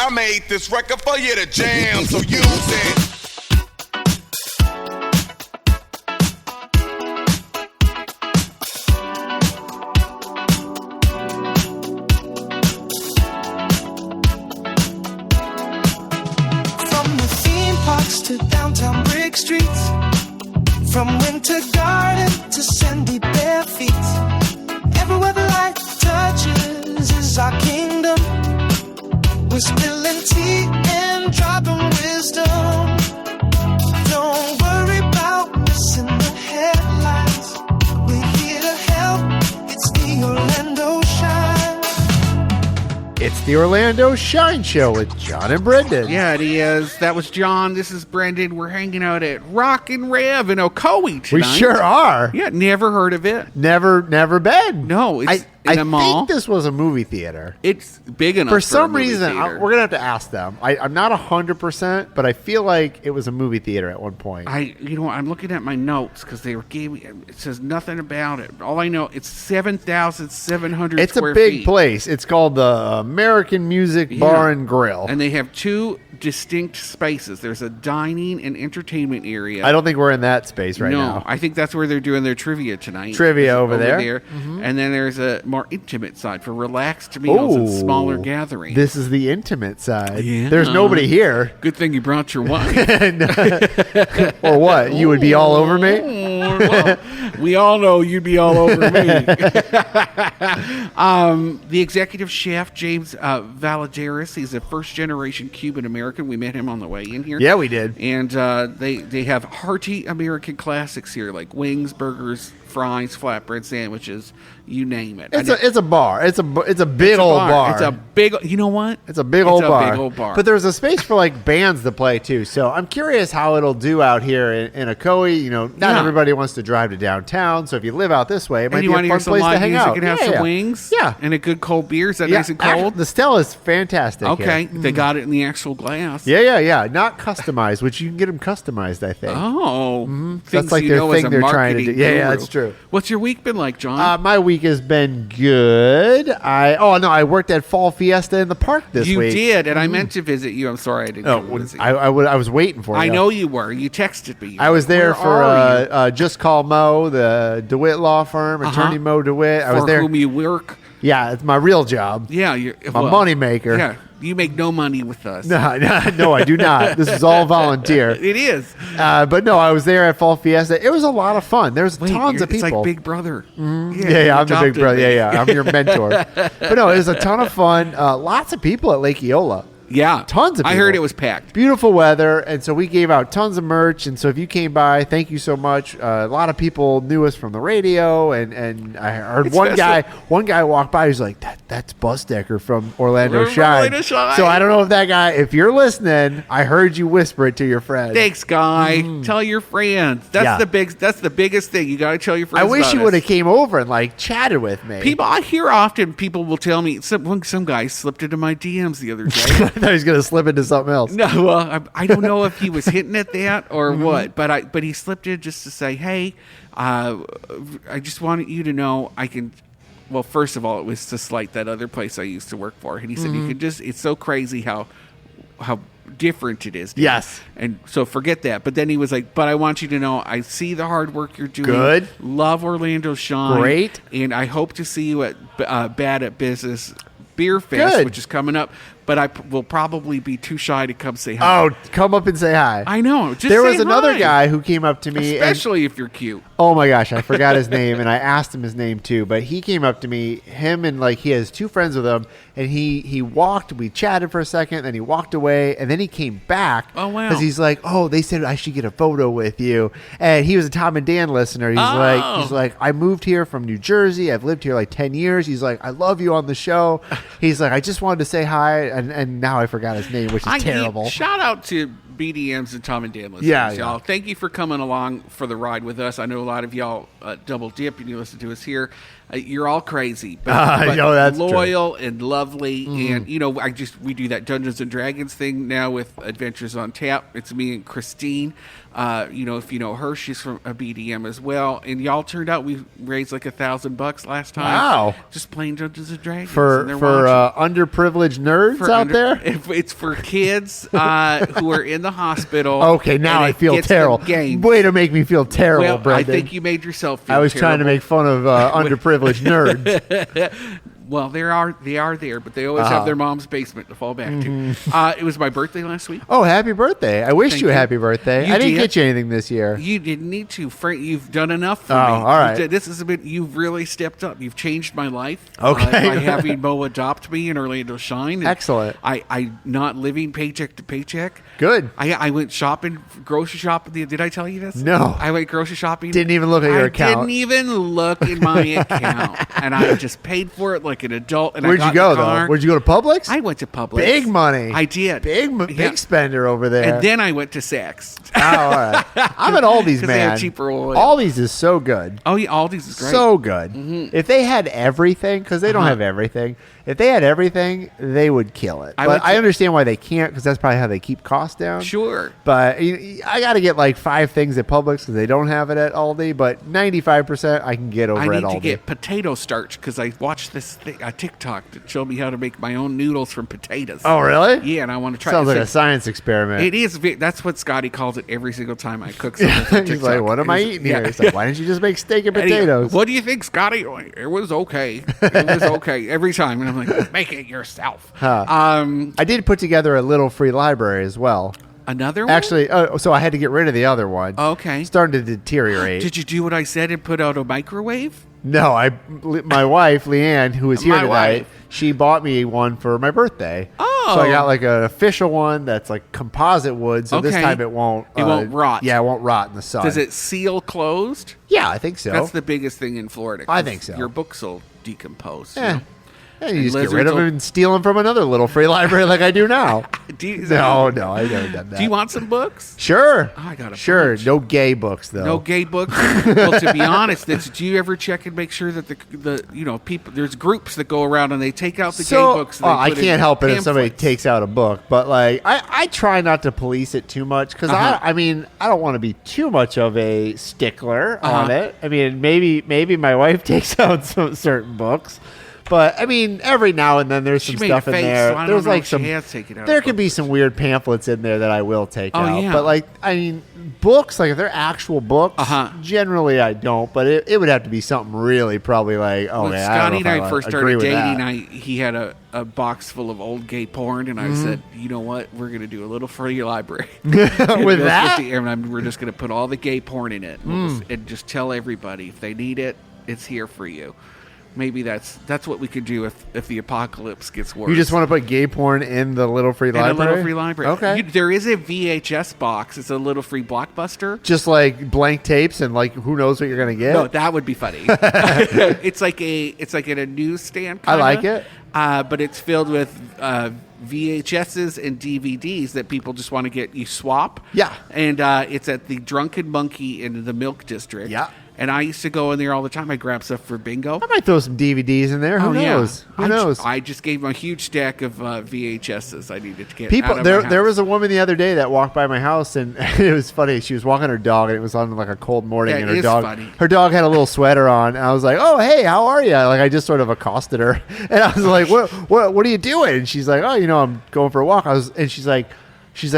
I made this record for you to jam, so use it. From the theme parks to downtown brick streets, from winter garden to sandy bare feet, everywhere the light touches is our kingdom. We're spilling tea and dropping wisdom. Don't worry about missing the headlines. We're here to help. It's the Orlando Shine. It's the Orlando Shine Show with John and Brendan. Yeah, it is. That was John. This is Brendan. We're hanging out at Rock and Rev in Ocoee tonight. We sure are. Yeah, never heard of it. Never been. No, it's in a mall. I think this was a movie theater. It's big enough For some a movie reason, theater. we're going to have to ask them. I'm not 100%, but I feel like it was a movie theater at one point. I'm looking at my notes because they gave me. It says nothing about it. All I know, it's 7,700 It's square a big feet. place. It's called the American Music Bar and Grill. And they have two distinct spaces. There's a dining and entertainment area. I don't think we're in that space right now. No, I think that's where they're doing their trivia tonight. Trivia over there. Mm-hmm. And then there's a more intimate side for relaxed meals and smaller gatherings. This is the intimate side. Yeah. There's nobody here. Good thing you brought your wife. Or what? You would be all over me? Well, we all know you'd be all over me. The executive chef, James Valadares, he's a first-generation Cuban American. We met him on the way in here. Yeah, we did. And they have hearty American classics here, like wings, burgers, fries, flatbread sandwiches, you name it. It's a bar. It's a big old bar. It's a big. You know what? It's a big old bar. Big old bar. But there's a space for like bands to play too. So I'm curious how it'll do out here in Ocoee. You know, not everybody wants to drive to downtown. So if you live out this way, it might be a fun place to hang out. And have some wings. Yeah, and a good cold beer. Is that nice and cold? The Stella's fantastic. Okay, here. they got it in the actual glass. Yeah. Not customized, which you can get them customized, I think. Oh, That's like their thing they're trying to do. Yeah, that's true. What's your week been like, John? My week has been good. I worked at Fall Fiesta in the park this week. You did, and I meant to visit you. I'm sorry I didn't go visit you. I was waiting for you. I know you were. You texted me. I was there for Just Call Mo, the DeWitt law firm, attorney Mo DeWitt. I was for there. whom you work. Yeah, it's my real job. Yeah, my money maker. Yeah, you make no money with us. No, I do not. This is all volunteer. It is. But no, I was there at Fall Fiesta. It was a lot of fun. There's tons of people. It's like Big Brother. Mm-hmm. Yeah, I'm the Big Brother. Yeah, I'm your mentor. But no, it was a ton of fun. Lots of people at Lake Eola. Yeah. Tons of people. I heard it was packed. Beautiful weather, and so we gave out tons of merch, and so if you came by, thank you so much. A lot of people knew us from the radio, and I heard one guy walk by who's like, that's Busdecker from Orlando Shine. So I don't know if that guy, if you're listening, I heard you whisper it to your friend. Thanks, guy. Tell your friends. That's the biggest thing. You got to tell your friends. I wish you would have came over and like chatted with me. I hear often people will tell me some guy slipped into my DMs the other day. I thought he was going to slip into something else. No, well, I don't know if he was hitting at that or what, but he slipped in just to say, hey, I just wanted you to know I can. Well, first of all, it was to slight that other place I used to work for, and he said you could just. It's so crazy how different it is. Yes. And so forget that. But then he was like, but I want you to know I see the hard work you're doing. Good. Love Orlando Shine. Great. And I hope to see you at Bad at Business Beer Fest, which is coming up. But I will probably be too shy to come say hi. Oh, come up and say hi. I know. There was another guy who came up to me. Especially if you're cute. Oh, my gosh. I forgot his name, and I asked him his name, too. But he came up to me, him and, he has two friends with him, and he walked. We chatted for a second, then he walked away, and then he came back. Oh, wow. Because he's like, they said I should get a photo with you. And he was a Tom and Dan listener. He's like, I moved here from New Jersey. I've lived here 10 years. He's like, I love you on the show. He's like, I just wanted to say hi, and now I forgot his name, which is terrible. Shout out to BDMs and Tom and Dan listeners, Yeah. y'all. Thank you for coming along for the ride with us. I know a lot of y'all double dip and you listen to us here. You're all crazy, but know that's loyal and lovely. And we do that Dungeons and Dragons thing now with Adventures on Tap. It's me and Christine. If you know her, she's from a BDM as well. And y'all turned out we raised like $1,000 last time. Wow! Just playing Dungeons and Dragons for underprivileged nerds out there. It's for kids who are in the hospital. Okay, now I feel terrible. Way to make me feel terrible, well, Brendan. I think you made yourself feel I was terrible. trying to make fun of underprivileged nerds. Well, they are there, but they always have their mom's basement to fall back to. It was my birthday last week. Oh, happy birthday. I wished Thank you a you. happy birthday. You I didn't did. get you anything this year. You didn't need to, Frank. You've done enough for me. All right. This has been. You've really stepped up. You've changed my life. Okay. By having Mo adopt me and Orlando Shine. And Excellent. I not living paycheck to paycheck. Good. I went shopping, grocery shopping. Did I tell you this? No. I went grocery shopping. Didn't even look at your account. Didn't even look in my account, and I just paid for it like an adult. And Where'd I you got go in the car. though? Where'd you go to Publix? I went to Publix. Big money. I did. Big spender over there. And then I went to Saks. Oh, all right. I'm at Aldi's, 'Cause they had man. cheaper oil. Aldi's is so good. Oh yeah, Aldi's is great. So good. If they had everything, because they don't have everything. If they had everything, they would kill it. But I understand why they can't, because that's probably how they keep costs down. Sure. But I got to get like 5 things at Publix because they don't have it at Aldi. But 95% I can get over I at need Aldi. to get potato starch because I watched this TikTok that showed me how to make my own noodles from potatoes. Oh, really? Yeah, and I want to try. Sounds It's like a science experiment. It is. That's what Scotty calls it every single time I cook something. From He's like, TikTok. what am I eating here? He's like, why didn't you just make steak and And he- potatoes? what do you think, Scotty? It was okay. It was okay every time. And I'm like, make it yourself. I did put together a little free library as well. Another one? Actually, so I had to get rid of the other one. Okay. Starting to deteriorate. Did you do what I said and put out a microwave? No, my wife, Leanne, who is here My tonight, wife. she bought me one for my birthday. Oh. So I got like an official one that's like composite wood, so this Okay. time it won't... It won't rot. Yeah, it won't rot in the sun. Does it seal closed? Yeah, I think so. That's the biggest thing in Florida. I 'cause think so. Your books will decompose. Yeah. Yeah, you And just get rid lizards of will- them and steal them from another little free library like I do now. Is No, that- I've never done that. Do you want some books? Sure. I got a Sure. bunch. No gay books, though. No gay books. Well, to be honest, do you ever check and make sure that the people? There's groups that go around and they take out the gay books. And they I put in can't help it if somebody pamphlets. takes out a book, but like I try not to police it too much because I mean I don't want to be too much of a stickler on it. I mean maybe my wife takes out some certain books. But I mean, every now and then there's She some made stuff a in face, there. so I don't There's know like if she some. has taken out There a could be book. some weird pamphlets in there that I will take Oh, out. yeah. But like, I mean, books like if they're actual books, generally I don't. But it would have to be something really probably like When okay. Scotty I and don't know I if first agree started with dating, that. he had a box full of old gay porn, and I said, you know what, we're going to do a little free library With that? we're just going to put all the gay porn in it, and just tell everybody if they need it, it's here for you. Maybe that's what we could do if the apocalypse gets worse. You just want to put gay porn in the little free in library? a little free library. Okay. There is a VHS box. It's a little free Blockbuster. Just like blank tapes and like who knows what you're gonna get. No, that would be funny. It's like at a newsstand. I like it. But it's filled with VHSs and DVDs that people just want to get. You swap. Yeah. And it's at the Drunken Monkey in the Milk District. Yeah. And I used to go in there all the time. I grab stuff for bingo. I might throw some DVDs in there. Who knows? Who knows? I just gave him a huge stack of VHSs I needed to get People, out of there my there house. was a woman the other day that walked by my house, and it was funny. She was walking her dog, and it was on like a cold morning, That and her is dog, funny. her dog had a little sweater on, and I was like, "Oh, hey, how are you?" Like I just sort of accosted her, and I was like, "What are you doing?" And she's like, "Oh, I'm going for a walk." And she's like,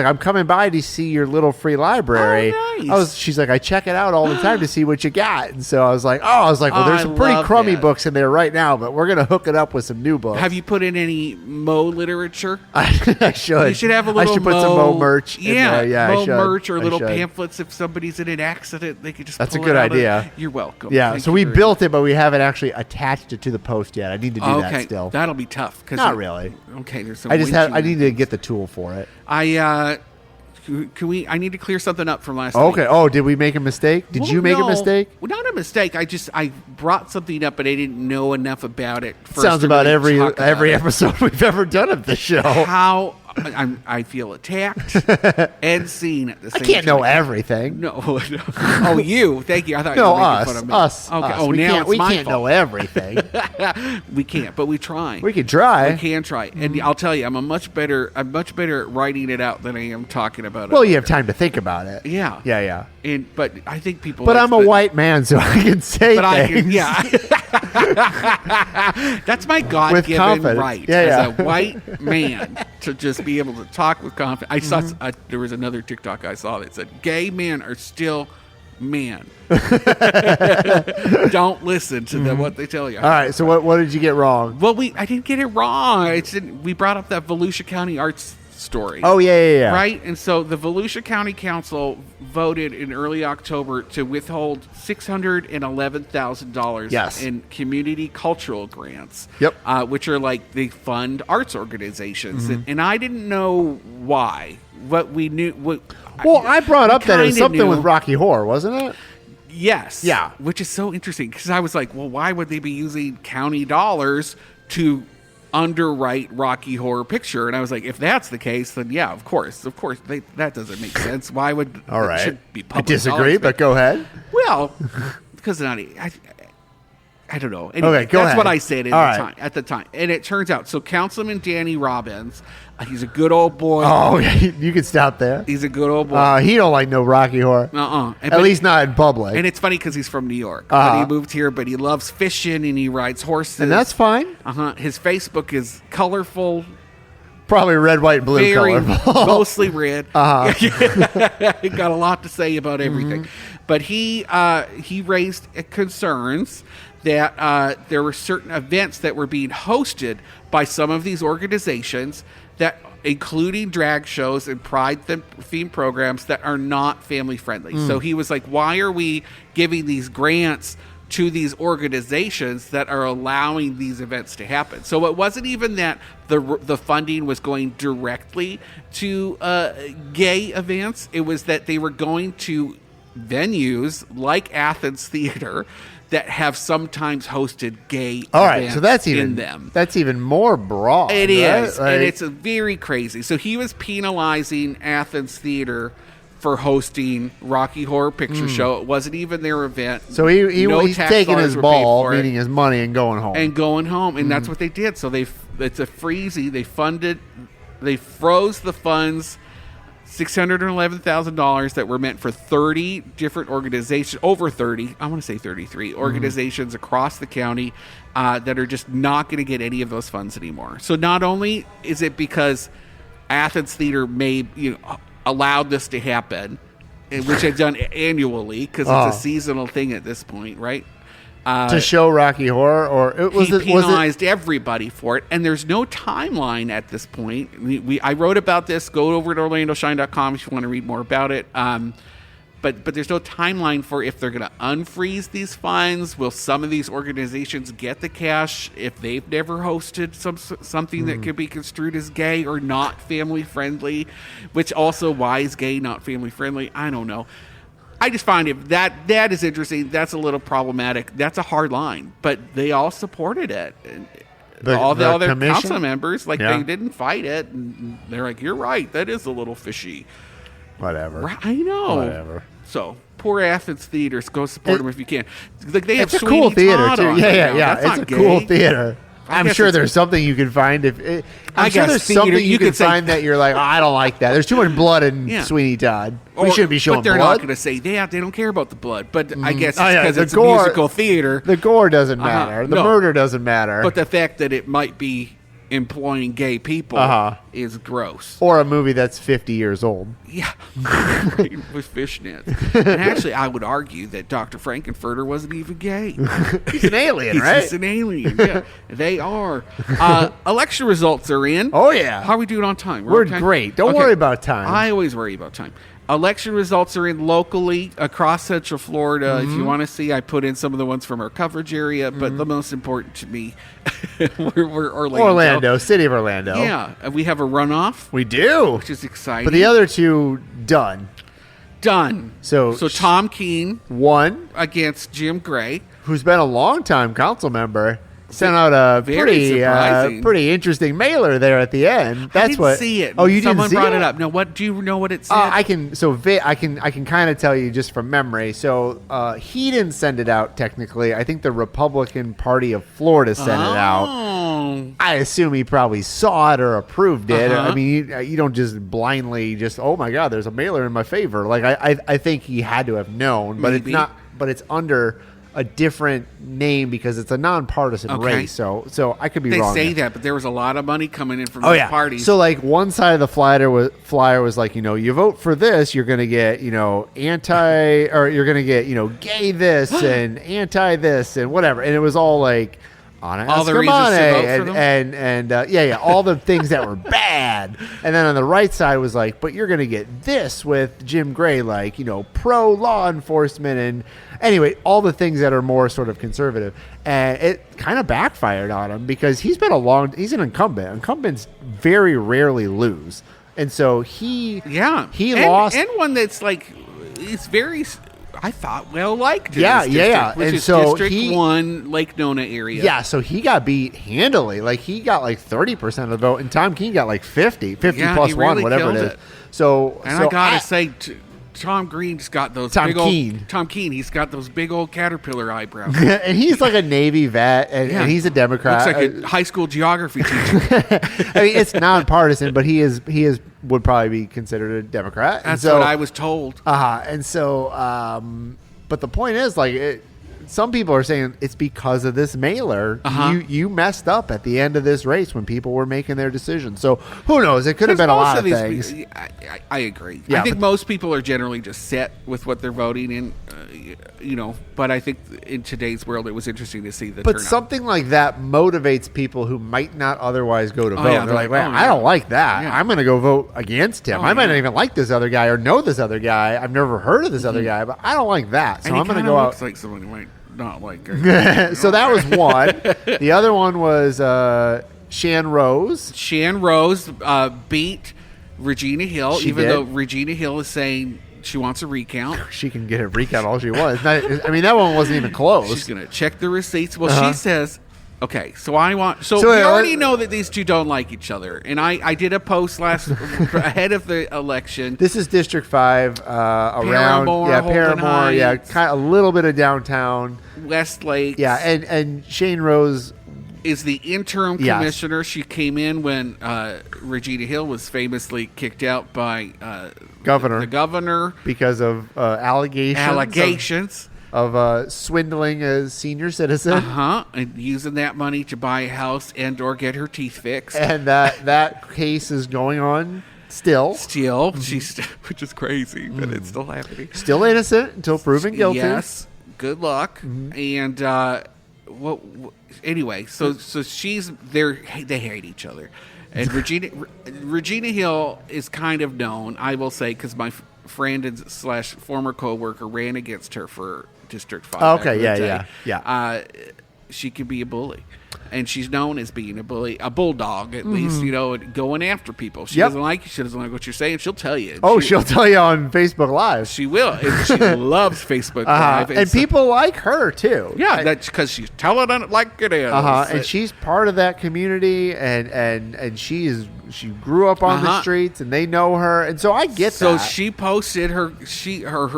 I'm coming by to see your little free library. Oh, nice. She's like, I check it out all the time to see what you got. And so I was like, well, there's I some pretty love crummy that. books in there right now, but we're gonna hook it up with some new books. Have you put in any Mo literature? I should. You should have a little. I should put some Mo merch. Yeah, in there. Yeah, Mo I should. merch or I little should. pamphlets. If somebody's in an accident, they could just. That's a pull good it out of- idea. You're welcome. Yeah, Thank so you we very built it, but we haven't actually attached it to the post yet. I need to do much. that Okay, still. that'll be tough. Not really. Okay, there's some. I just winching I need to things. get the tool for it. Can we? I need to clear something up from last Okay. week. Oh, did we make a mistake? Did Well, you make no. a mistake? Well, not a mistake. I brought something up, but I didn't know enough about it. For us Sounds to about really every talk about every it. episode we've ever done of the show. How I feel attacked and seen at the I same can't know time. everything. No. Oh, you. Thank you. I thought No, you were making us. fun of me. Us. Okay. us. Oh, we now can't, it's we my can't fault. know everything. We can't, but we try. We can try. We can try. And I'll tell you, I'm much better at writing it out than I am talking about it. Well, you have time to think about it. Yeah. Yeah. But I think people. But I'm a white man, so I can say But I things. can, yeah. That's my God-given confidence. right Yeah. as a white man to just be able to talk with confidence. I saw there was another TikTok I saw that said, "Gay men are still men." Don't listen to them what they tell you. All right. So what did you get wrong? Well, I didn't get it wrong. We brought up that Volusia County arts story. Oh yeah. Right? And so the Volusia County Council voted in early October to withhold $611,000 Yes. in community cultural grants. Yep. Which are like they fund arts organizations. Mm-hmm. And I didn't know why. What we knew. Well, I brought up that it was kinda something knew. with Rocky Horror, wasn't it? Yes. Yeah. Which is so interesting because I was like, well, why would they be using county dollars to underwrite Rocky Horror Picture? And I was like, if that's the case, then yeah, of course, that doesn't make sense. Why would All it right. should be I public disagree, dollars? but go ahead. Well, because I don't know. Anyway, Okay, go that's ahead. what I said All right. at the time. And it turns out, so Councilman Danny Robbins, he's a good old boy. Oh, you can stop there. He's a good old boy. He don't like no Rocky Horror. At least not in public. And it's funny because he's from New York. But he moved here, but he loves fishing and he rides horses. And that's fine. His Facebook is colorful. Probably red, white, and blue Very color. mostly red. He got a lot to say about everything. But he raised concerns that there were certain events that were being hosted by some of these organizations that including drag shows and pride theme programs that are not family friendly. So he was like, why are we giving these grants to these organizations that are allowing these events to happen? So it wasn't even that the funding was going directly to gay events. It was that they were going to venues like Athens Theater that have sometimes hosted gay All right, events so that's even more broad. It right? is, and it's very crazy. So he was penalizing Athens Theater for hosting Rocky Horror Picture Show. It wasn't even their event. So he's tax taking dollars his were paid ball, for it, meaning his money, and going home. and that's what they did. So it's a freezy. They froze the funds. $611,000 that were meant for 30 different organizations, over 30, I want to say 33 organizations across the county that are just not going to get any of those funds anymore. So not only is it because Athens Theater allowed this to happen, which they've done annually because it's a seasonal thing at this point, right? To show Rocky Horror, or He penalized everybody for it, and there's no timeline at this point. I wrote about this. Go over to OrlandoShine.com if you want to read more about it. But there's no timeline for if they're going to unfreeze these funds. Will some of these organizations get the cash if they've never hosted something that could be construed as gay or not family friendly? Which also, why is gay not family friendly? I don't know. I just find that is interesting. That's a little problematic. That's a hard line, but they all supported it. All the other council members, they didn't fight it. And they're like, "You're right. That is a little fishy." Whatever. Right, I know. Whatever. So poor Athens Theaters, go support them if you can. They have It's a cool Sweeney theater Todd too. on Yeah. right now. That's It's not a gay. cool theater. I'm guess sure it's- there's something you can find. I'm sure guess there's theater, something you you can could say- find that you're like, oh, I don't like that. There's too much blood in Yeah. Sweeney Todd. We shouldn't be showing But they're blood. not going to say that. They don't care about the blood. But I guess it's Oh, yeah, because the it's gore- a musical theater. The gore doesn't matter. The No. murder doesn't matter. But the fact that it might be employing gay people is gross. or a movie that's 50 years old. Yeah, with fishnets. And actually, I would argue that Dr. Frankenfurter wasn't even gay. He's an alien, He's right? just an alien. Yeah, they are. Election results are in. Oh, yeah. How are we doing on time? We're on time? great. Don't worry about time. I always worry about time. Election results are in locally across Central Florida. If you want to see, I put in some of the ones from our coverage area, but the most important to me, we're Orlando, city of Orlando. Yeah, and we have a runoff, We do. which is exciting. But the other two, done. Done. So Tom Keene one, against Jim Gray. who's been a long-time council member, sent out a Very surprising. pretty interesting mailer there at the end. That's I didn't what. see it. Oh, you Someone didn't see brought it up. No, what do you know? What it said? I can kind of tell you just from memory. So he didn't send it out technically. I think the Republican Party of Florida sent it out. I assume he probably saw it or approved it. I mean, you don't just blindly just, oh my God, there's a mailer in my favor. Like I think he had to have known, but Maybe. it's not. But it's under a different name because it's a nonpartisan race. So I could be They wrong. say that, but there was a lot of money coming in from Oh the yeah. parties. So like one side of the flyer was like, you vote for this, you're going to get, anti, or you're going to get, gay this and anti this and whatever. And it was all like all the reasons to vote for them? and all the things that were bad. And then on the right side was like, but you're going to get this with Jim Gray, like, pro law enforcement and anyway, all the things that are more sort of conservative. And it kind of backfired on him because he's an incumbent. Incumbents very rarely lose. And so he lost. And one that's like, it's very, I thought, well-liked in Yeah, this yeah, district, yeah. which And is so District 1, Lake Nona area. Yeah, so he got beat handily. Like, he got like 30% of the vote, and Tom Keene got like 50 Yeah, plus he one, really whatever it killed is. it. So, And I gotta say, Tom Green's got those Tom big Keene. old... Tom Keene, he's got those big old caterpillar eyebrows. and he's like a Navy vet, and he's a Democrat. Looks like a high school geography teacher. I mean, it's nonpartisan, but he would probably be considered a Democrat. That's what I was told. And so, but the point is, like, some people are saying it's because of this mailer. You messed up at the end of this race when people were making their decisions. So who knows? It could have been a lot of things. I agree. Yeah, I think most people are generally just set with what they're voting in, but I think in today's world it was interesting to see the But turnout. something like that motivates people who might not otherwise go to vote. yeah, They're like, well, yeah. I don't like that. Yeah. I'm going to go vote against him. I might not even like this other guy or know this other guy. I've never heard of this other guy, but I don't like that. So and I'm he going to kinda go looks out. like someone who might not like So that was one. The other one was Shan Rose. Shan Rose beat Regina Hill, She even did. though Regina Hill is saying she wants a recount. She can get a recount all she wants. I mean, that one wasn't even close. She's going to check the receipts. Well, she says, okay, so we So, already know that these two don't like each other. And I did a post ahead of the election. This is District 5 around Paramore, Holden Paramore, Heights. kind of a little bit of downtown. Westlake. Yeah, and Shane Rose is the interim Yes. commissioner. She came in when Regina Hill was famously kicked out by Governor. the governor. because of allegations of swindling a senior citizen. And using that money to buy a house and or get her teeth fixed. And that case is going on still. Still, which is crazy, but it's still happening. Still innocent until proven guilty. Yes. Good luck. And anyway, so she's there. They hate each other, and Regina Hill is kind of known, I will say, because my friend and / former coworker ran against her for District 5. Okay, back in the yeah. day. She can be a bully. And she's known as being a bully, a bulldog at least, and going after people. She doesn't like you. She doesn't like what you're saying. She'll tell you. She'll tell you on Facebook Live. She will. And she loves Facebook Live. And so- people like her too. yeah, that's because she's telling it like it is. And she's part of that community, and she grew up on the streets, and they know her, and so I get So that. she posted her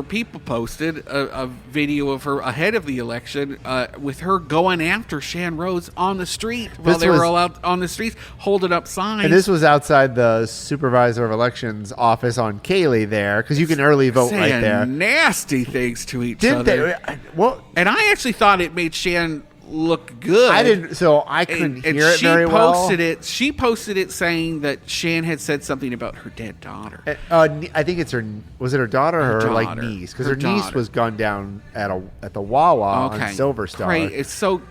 people posted a video of her ahead of the election with her going after Shan Rose on the street while they were all out on the streets holding up signs. And this was outside the supervisor of elections office on Cayley there, because you can early vote right saying there. nasty things to each Didn't other. they? Well, And I actually thought it made Shan look good. I didn't, so I couldn't And hear it she very well. She posted it saying that Shan had said something about her dead daughter. I think it's was it her daughter or her like daughter. niece? Because Her her niece daughter. was gunned down at the Wawa on Silver Star. Great. It's so.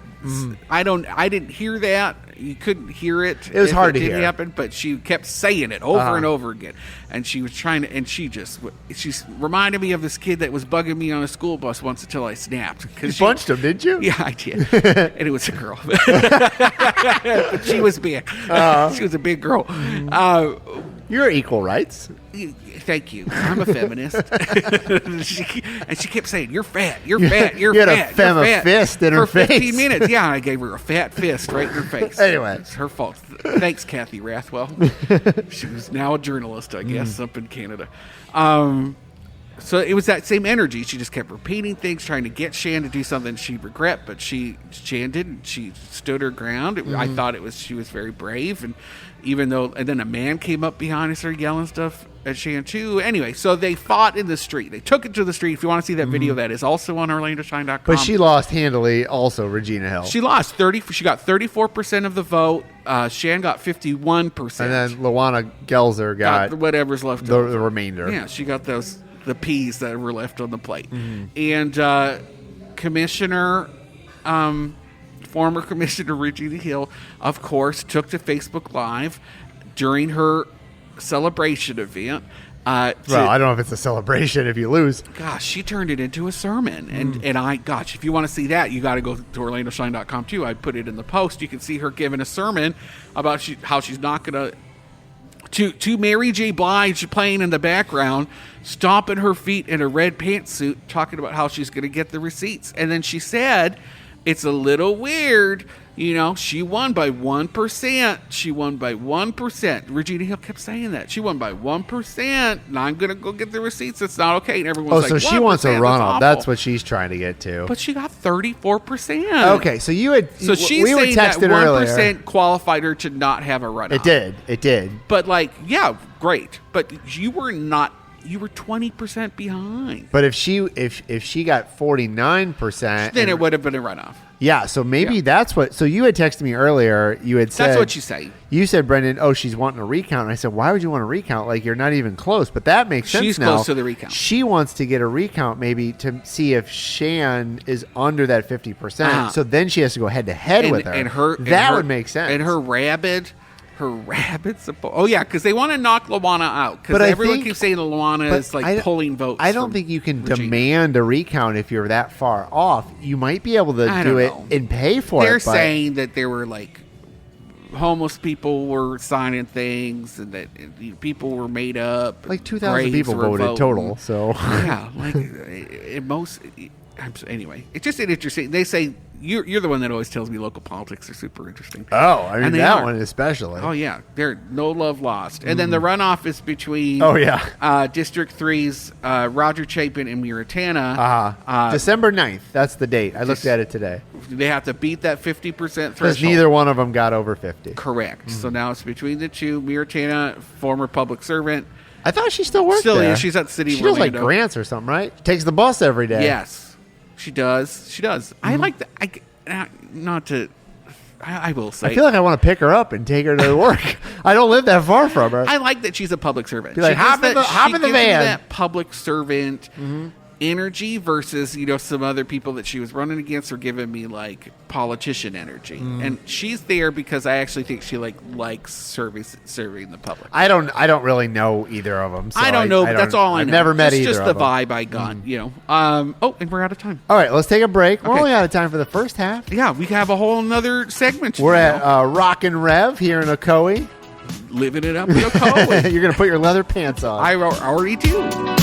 I didn't hear that. You couldn't hear it. It was if hard to didn't hear. happen, but she kept saying it over and over again. And she was trying to, and she's reminded me of this kid that was bugging me on a school bus once until I snapped. You punched him, didn't you? Yeah, I did. And it was a girl. But she was big. She was a big girl. You're equal rights. Thank you. I'm a feminist. and she kept saying, "You're fat. You're fat. You're you had fat." a femme you're fat. fist in her For 15 face. minutes. Yeah, I gave her a fat fist right in her face. Anyway. It's her fault. Thanks, Kathy Rathwell. She was now a journalist, I guess, up in Canada. So it was that same energy. She just kept repeating things, trying to get Shan to do something she'd regret, but Shan didn't. She stood her ground. I thought she was very brave, and then a man came up behind and started yelling stuff at Shan too. Anyway, so they fought in the street. They took it to the street. If you want to see that video, that is also on OrlandoShine.com. But she lost handily also, Regina Hill. She lost 30. She got 34% of the vote. Shan got 51%. And then Luana Gelzer got whatever's left the over. remainder. Yeah, she got the peas that were left on the plate. And former Commissioner Regina Hill, of course, took to Facebook Live during her celebration event. Well, I don't know if it's a celebration if you lose. Gosh, she turned it into a sermon. And if you want to see that, you got to go to OrlandoShine.com too. I put it in the post. You can see her giving a sermon about how she's not going to Mary J. Blige playing in the background, stomping her feet in a red pantsuit, talking about how she's going to get the receipts. And then she said, it's a little weird. She won by 1%. She won by 1%. Regina Hill kept saying that. She won by 1%. And I'm going to go get the receipts. It's not okay. And everyone's like, so she wants a runoff. That's what she's trying to get to. But she got 34%. Okay, so you had... So she's we were saying that 1% earlier. qualified her to not have a runoff. It did. But yeah, great. But you were 20% behind. But if she got 49%, then it would have been a runoff. Yeah, so maybe that's what. So you had texted me earlier. You had said that's what you say. You said, Brendan, she's wanting a recount. And I said, why would you want a recount? Like, you're not even close. But that makes sense. She's now. close to the recount. She wants to get a recount maybe to see if Shan is under that 50%. So then she has to go head to head with her. That would make sense. And her rabbit. Because they want to knock Luana out. Because everyone keeps saying Luana is pulling votes. I don't think you can demand a recount if you're that far off. You might be able to do it and pay for it. They're saying that there were homeless people were signing things and that people were made up. 2,000 people voted total. So yeah, anyway, it's just interesting. They say. You're the one that always tells me local politics are super interesting. Oh, I mean, that one especially. Oh, yeah. They're no love lost. And then the runoff is between District 3's Roger Chapin and Muratana. December 9th. That's the date. I looked at it today. They have to beat that 50% threshold. Because neither one of them got over 50. Correct. So now it's between the two. Muratana, former public servant. I thought she still worked there. She's at the city of She does Orlando. grants or something, right? She takes the bus every day. Yes. She does. I like that. I will say. I feel like I want to pick her up and take her to work. I don't live that far from her. I like that she's a public servant. Be like, hop in the van. That public servant energy versus some other people that she was running against are giving me politician energy, and she's there because I actually think she likes serving the public. I don't really know either of them. So I don't know. That's all I know. I've never met either. It's just of the them. vibe I got. And we're out of time. All right, let's take a break. We're Okay. only out of time for the first half. Yeah, we have a whole another segment. We're at Rock and Rev here in Ocoee. Living it up in Ocoee. You're gonna put your leather pants on. I already do.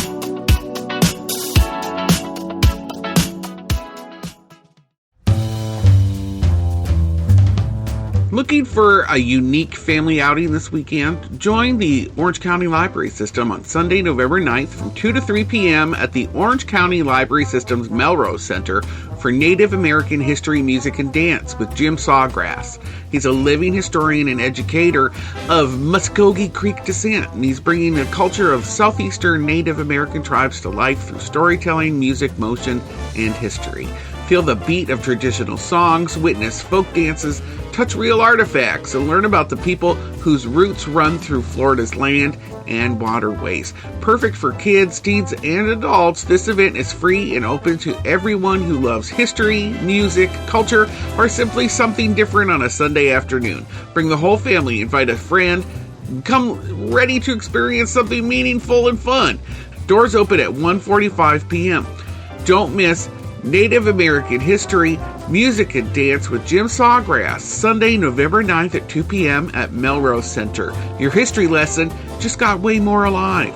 Looking for a unique family outing this weekend? Join the Orange County Library System on Sunday, November 9th from 2 to 3 p.m. at the Orange County Library System's Melrose Center for Native American History, Music, and Dance with Jim Sawgrass. He's a living historian and educator of Muskogee Creek descent, and he's bringing the culture of southeastern Native American tribes to life through storytelling, music, motion, and history. Feel the beat of traditional songs, witness folk dances, touch real artifacts, and learn about the people whose roots run through Florida's land and waterways. Perfect for kids, teens, and adults, this event is free and open to everyone who loves history, music, culture, or simply something different on a Sunday afternoon. Bring the whole family, invite a friend, come ready to experience something meaningful and fun. Doors open at 1:45 p.m. Don't miss Native American history, music, and dance with Jim Sawgrass, Sunday, November 9th at 2 p.m. at Melrose Center. Your history lesson just got way more alive.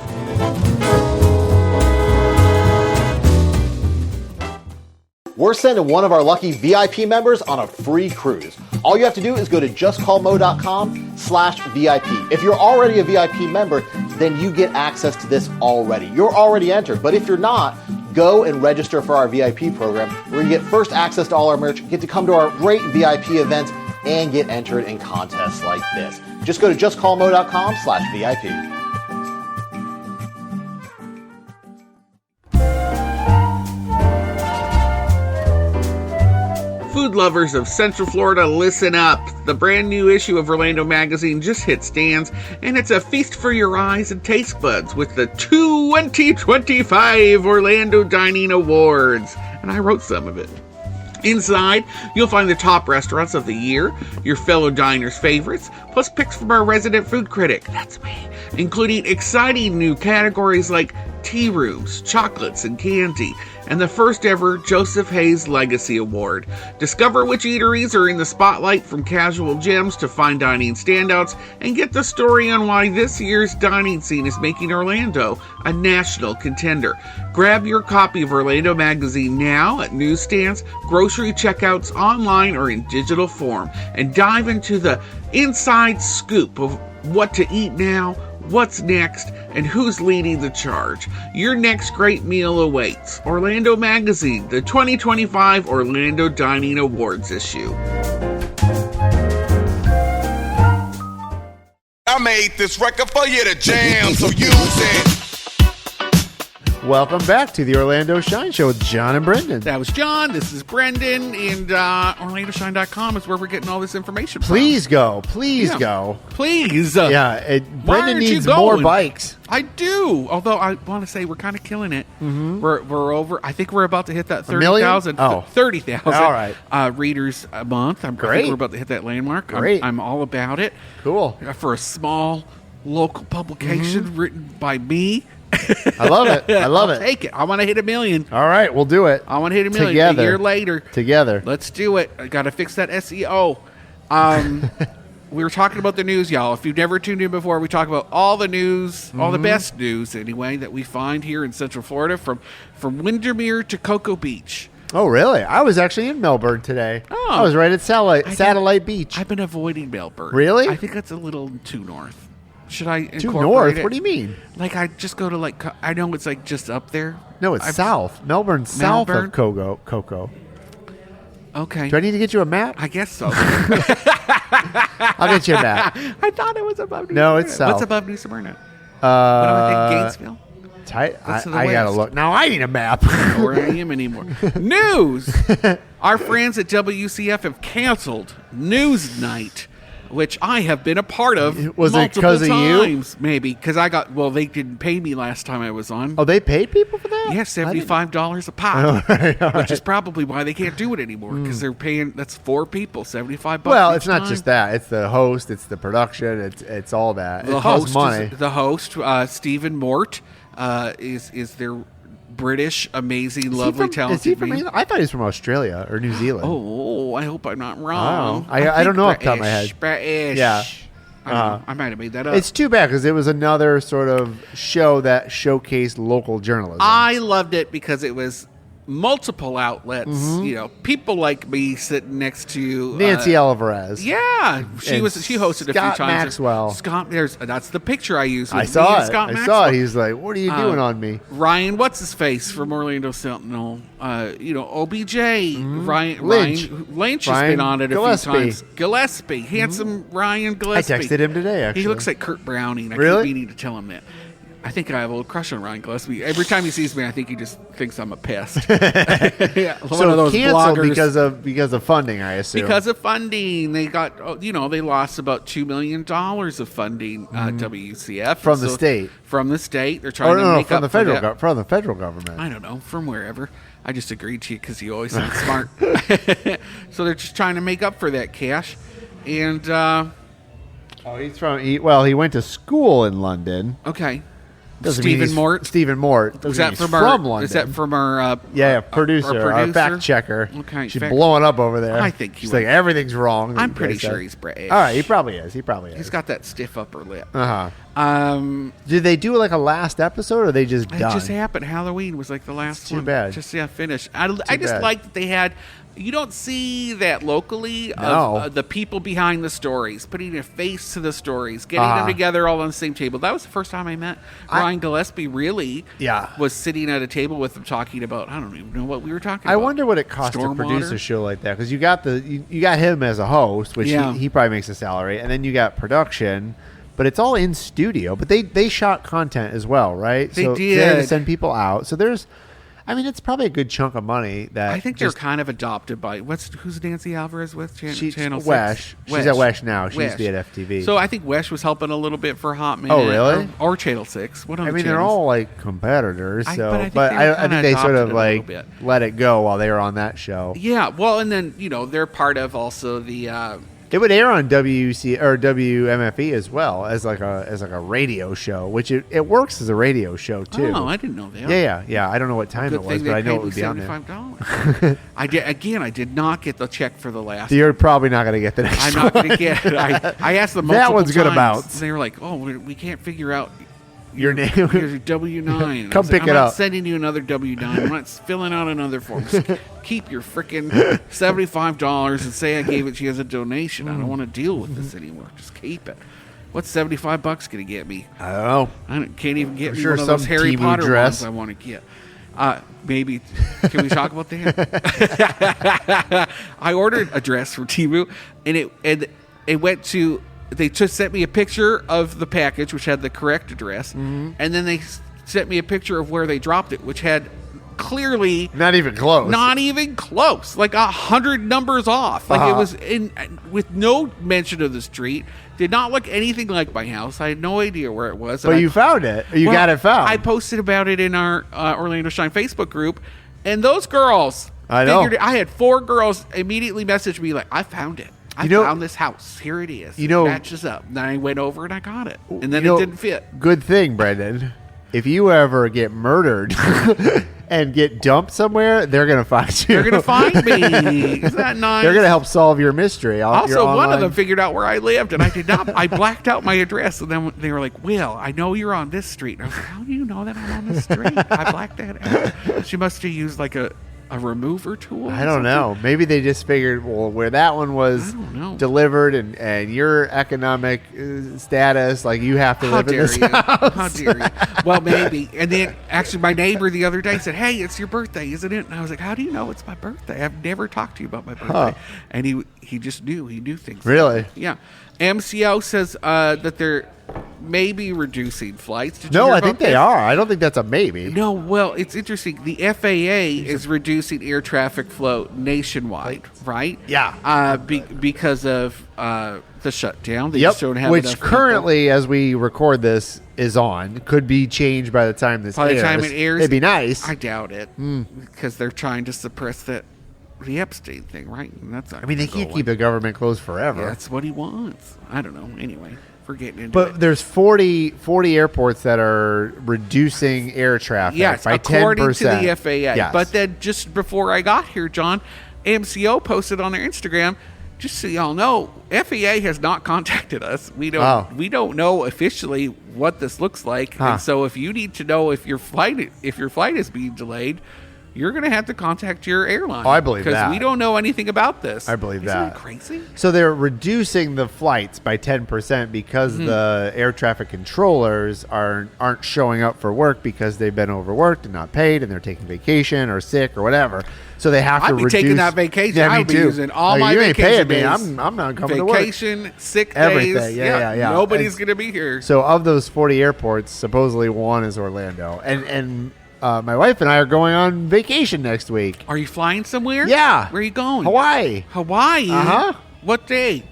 We're sending one of our lucky VIP members on a free cruise. All you have to do is go to justcallmo.com/VIP. If you're already a VIP member, then you get access to this already. You're already entered. But if you're not, go and register for our VIP program where you get first access to all our merch, get to come to our great VIP events, and get entered in contests like this. Just go to justcallmo.com/VIP. Food lovers of Central Florida, listen up. The brand new issue of Orlando Magazine just hit stands, and it's a feast for your eyes and taste buds with the 2025 Orlando Dining Awards. And I wrote some of it. Inside, you'll find the top restaurants of the year, your fellow diners' favorites, plus picks from our resident food critic, that's me, including exciting new categories like tea rooms, chocolates, and candy, and the first ever Joseph Hayes Legacy Award. Discover which eateries are in the spotlight, from casual gems to fine dining standouts, and get the story on why this year's dining scene is making Orlando a national contender. Grab your copy of Orlando Magazine now at newsstands, grocery checkouts, online, or in digital form, and dive into the inside scoop of what to eat now, what's next, and who's leading the charge. Your next great meal awaits. Orlando Magazine, the 2025 Orlando Dining Awards issue. I made this record for you to jam, so use it. Welcome back to the Orlando Shine Show with John and Brendan. That was John. This is Brendan. And OrlandoShine.com is where we're getting all this information from. Please go. Please go. Please. Yeah, Why Brendan aren't you needs more going? bikes. I do. Although I want to say we're kind of killing it. Mm-hmm. We're over. I think we're about to hit that 30,000. Oh. 30,000 All right. Readers a month. I Great. think we're about to hit that landmark. Great. I'm all about it. Cool. For a small local publication written by me. I love it. I love I'll it. take it. I want to hit 1 million. All right, we'll do it. I want to hit 1 million Together. a year later. Together. Let's do it. I got to fix that SEO. We were talking about the news, y'all. If you've never tuned in before, we talk about all the news, all the best news, anyway, that we find here in Central Florida, from Windermere to Cocoa Beach. Oh, really? I was actually in Melbourne today. Oh. I was right at Satellite Beach. I've been avoiding Melbourne. Really? I think that's a little too north. Should I incorporate Too north? it? What do you mean? Like, I just go to, I know it's, just up there. No, it's south. Melbourne's south of Cocoa. Okay. Do I need to get you a map? I guess so. I'll get you a map. I thought it was above New No, Smyrna. it's south. What's above New Smyrna? What do I think? Gainesville? I to the gotta west? look. Now I need a map. Not where I am anymore. News! Our friends at WCF have canceled News Night, which I have been a part of Was it multiple 'cause of you? times. Maybe, because they didn't pay me last time I was on. Oh, they paid people for that? Yeah, $75 a pop, All right. which is probably why they can't do it anymore, because they're paying, that's 4 people, $75 Well, each it's not time. just that. It's the host. It's the production. It's all that. The it costs host, money. the host, Stephen Mort, is their British, amazing, lovely, Is he talented from man. England? I thought he was from Australia or New Zealand. Oh, I hope I'm not wrong. I don't know off the top of my head. British. Yeah. I don't know. I might have made that up. It's too bad because it was another sort of show that showcased local journalism. I loved it because it was multiple outlets. People like me sitting next to Nancy Alvarez. Yeah, she And hosted a few Scott times. Maxwell. That's the picture I used. I with saw me and it. Scott I Maxwell. saw it. He's like, "What are you doing on me?" Ryan, what's his face from Orlando Sentinel? OBJ. Ryan Lynch has Ryan been on it a Gillespie. few times. Gillespie, handsome Ryan I Gillespie. texted him today. Actually, He looks like Kurt Browning. I Really? keep meaning to tell him that. I think I have a little crush on Ryan Gillespie. Every time he sees me, I think he just thinks I'm a pest. Yeah, one so of those canceled bloggers. because of funding. I assume Because of funding, they got they lost about $2 million of funding. WCF From the state. From the state, they're trying to make from up the federal for that. from the federal government. I don't know, from wherever. I just agreed to you because you always sound smart. So they're just trying to make up for that cash, and He went to school in London. okay. Doesn't mean Stephen he's- Mort? Stephen Mort. Is Doesn't that mean he's from our? London? Is that from our? Producer, our fact checker. Okay, she's fact- blowing up over there. I think he she's would. like everything's wrong. I'm pretty sure he's British. All right, he probably is. He probably is. He's got that stiff upper lip. Did they do like a last episode, or they just It done? just happened. Halloween was like the last too one. bad. Just finished. I just bad. like that they had. You don't see that locally No. of the people behind the stories, putting a face to the stories, getting them Uh-huh. together all on the same table. That was the first time I met Ryan Gillespie. Really, Yeah. was sitting at a table with them talking about. I don't even know what we were talking I about. wonder what it costs to produce Stormwater? a show like that, because you got you got him as a host, which Yeah. he probably makes a salary, and then you got production, but it's all in studio. But they shot content as well, right? They so They had to did. send people out. So it's probably a good chunk of money that I think they're kind of adopted by who's Nancy Alvarez with She's Channel 6? Wesh. She's at Wesh now. She used to be Wesh. at FTV. So I think Wesh was helping a little bit for a hot minute. Oh, really? Or Channel 6. What other I mean, they're channels? all like competitors. I- So, but I think but they were I kinda think they sort adopted of it a little like bit. let it go while they were on that show. Yeah, well, and then they're part of also the. It would air on WC or WMFE as well as like a radio show, which it works as a radio show too. Oh, I didn't know that. Yeah. I don't know what time Good it was, thing but they I know paid it would me be on there. $75. I did not get the check for the last. You're probably not going to get the next I'm one. not going to get it. I asked them multiple That one's gonna times, bounce. and they were like, "Oh, we can't figure out Your name. your W-9." Come pick I'm it not up. sending you another W-9. I'm not filling out another form. Just keep your freaking $75 and say I gave it to you as a donation. I don't want to deal with this anymore. Just keep it. What's $75 going to get me? I don't know. Can't even get I'm me sure one of those some Harry Temu Potter dress. ones I want to get. Maybe. Can we talk about that? I ordered a dress from Temu, and it went to. They just sent me a picture of the package, which had the correct address, and then they sent me a picture of where they dropped it, which had clearly Not even close. not even close, like 100 numbers off. Like it was in with no mention of the street. Did not look anything like my house. I had no idea where it was. But you found it. Or you got it found. I posted about it in our Orlando Shine Facebook group, and those girls. I know. figured it. I had 4 girls immediately message me like, "I found it. I found this house. Here it is. It matches up." And then I went over and I got it, and then it didn't fit. Good thing, Brendan. If you ever get murdered and get dumped somewhere, they're going to find you. They're gonna find me. Isn't that nice? They're going to help solve your mystery. Also, one of them figured out where I lived, and I did not. I blacked out my address, and then they were like, "Will, I know you're on this street." And I was like, "How do you know that I'm on this street?" I blacked that out. She must have used like a remover tool. or I don't know. Maybe they just figured, well, where that one was I don't know. delivered and your economic status, like you have to How live in dare this you? house. How dare you? Well, maybe. And then actually, my neighbor the other day said, "Hey, it's your birthday, isn't it?" And I was like, "How do you know it's my birthday? I've never talked to you about my birthday." Huh. And he just knew. He knew things. Really? Yeah. MCO says that they're maybe reducing flights. Did you No, hear I about think they this? are. I don't think that's a maybe. No, well, it's interesting. The FAA is reducing air traffic flow nationwide, right? Yeah. Because of the shutdown. They Yep. just don't have Which enough people. currently, as we record this, is on. Could be changed by the time this By airs. the time it airs, It'd be nice. I doubt it, because they're trying to suppress the Epstein thing, right? And that's not I mean, they gonna can't go keep away. the government closed forever. That's what he wants. I don't know. Anyway, we're getting into But it. there's 40 airports that are reducing air traffic Yes, by according 10%. to the FAA. Yes. But then just before I got here, John, MCO posted on their Instagram, just so y'all know, FAA has not contacted us. We don't know officially what this looks like. Huh. And so if you need to know if your flight is being delayed, you're going to have to contact your airline. Oh, I believe that. Because we don't know anything about this. I believe Isn't that. crazy? So they're reducing the flights by 10% because the air traffic controllers aren't showing up for work because they've been overworked and not paid, and they're taking vacation or sick or whatever. So they have to I'd be reduce. taking that vacation. Yeah, me I'd be too. using all Like, my you ain't vacation paying me. days. I'm not coming to work. Vacation, sick Everything. days. Yeah. Nobody's And going to be here. So of those 40 airports, supposedly one is Orlando, and my wife and I are going on vacation next week. Are you flying somewhere? Yeah. Where are you going? Hawaii. Hawaii? Uh-huh. What day?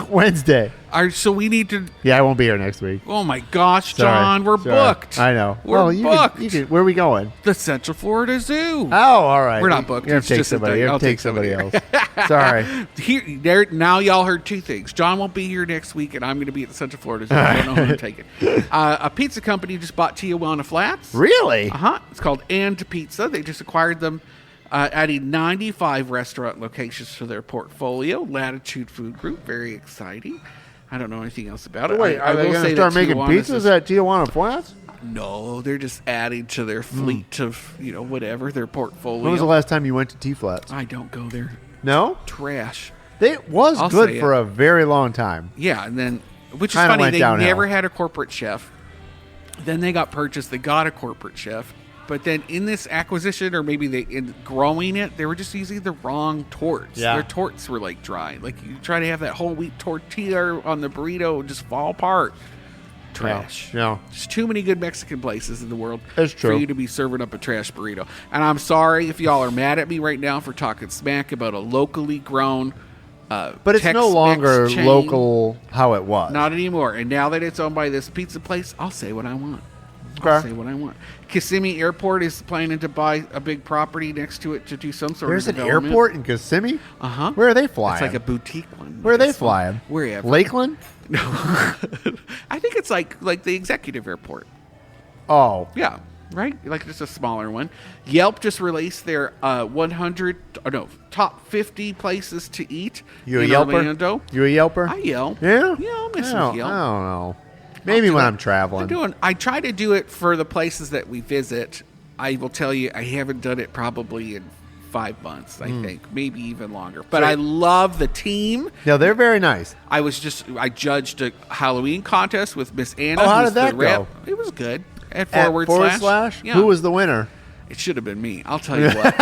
Wednesday. So we need to. Yeah, I won't be here next week. Oh my gosh, Sorry. John, we're Sorry. booked. I know. We're booked. Where are we going? The Central Florida Zoo. Oh, all right. We're not booked. You have It's to take just a somebody. thing. You have I'll to take take somebody somebody. else. Sorry. Now y'all heard two things. John won't be here next week, and I'm going to be at the Central Florida Zoo. I don't know who to take it. A pizza company just bought Tijuana Flats. Really? It's called And Pizza. They just acquired them, adding 95 restaurant locations to their portfolio. Latitude Food Group, very exciting. I don't know anything else about it. Wait, I are they will going say to start that making Tijuana's pizzas is- at Tijuana Flats? No, they're just adding to their fleet of, whatever, their portfolio. When was the last time you went to T Flats? I don't go there. No? Trash. It was I'll good say for it. a very long time. Yeah, and then, which is Kinda funny, went they downhill. never had a corporate chef. Then they got purchased, they got a corporate chef. But then in this acquisition, or maybe in growing it, they were just using the wrong torts. Yeah. Their torts were like dry. Like you try to have that whole wheat tortilla on the burrito, it would just fall apart. Trash. Yeah. There's too many good Mexican places in the world That's for true. you to be serving up a trash burrito. And I'm sorry if y'all are mad at me right now for talking smack about a locally grown But it's no Tex-Mex longer chain. local how it was. Not anymore. And now that it's owned by this pizza place, I'll say what I want. Okay. I'll say what I want. Kissimmee Airport is planning to buy a big property next to it to do some sort There's of an development. airport in Kissimmee? Uh-huh. Where are they flying? It's like a boutique one. Where are they It's fun. flying? Wherever. Lakeland? I think it's like the executive airport. Oh. Yeah, right? Like just a smaller one. Yelp just released their top 50 places to eat You a in Yelper? Orlando. You a Yelper? I Yelp. Yeah? Yeah, I'll miss I some don't, Yelp. I don't know. Maybe when I'm traveling. I try to do it for the places that we visit. I will tell you, I haven't done it probably in 5 months, I think, maybe even longer. But I love the team. No, they're very nice. I judged a Halloween contest with Miss Anna. Oh, how who's did that the rep. go? It was good. At At forward slash. Yeah. Who was the winner? It should have been me. I'll tell you what.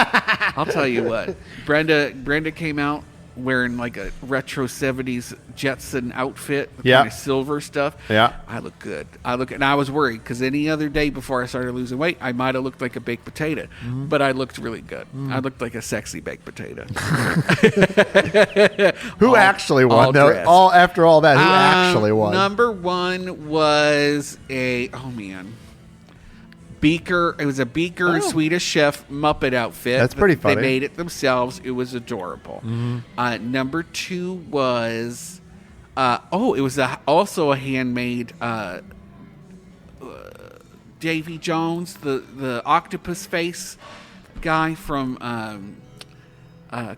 I'll tell you what. Brenda came out wearing like a retro 70s Jetson outfit with Yeah. kind of silver stuff. Yeah. I look good. And I was worried because any other day before I started losing weight, I might have looked like a baked potato. But I looked really good. I looked like a sexy baked potato. Who actually won? all No, dressed. after all that, who actually won? Number one was Beaker. It was a Beaker Swedish chef Muppet outfit. That's pretty funny. They made it themselves. It was adorable. Number two was, it was also a handmade Davy Jones, the octopus face guy from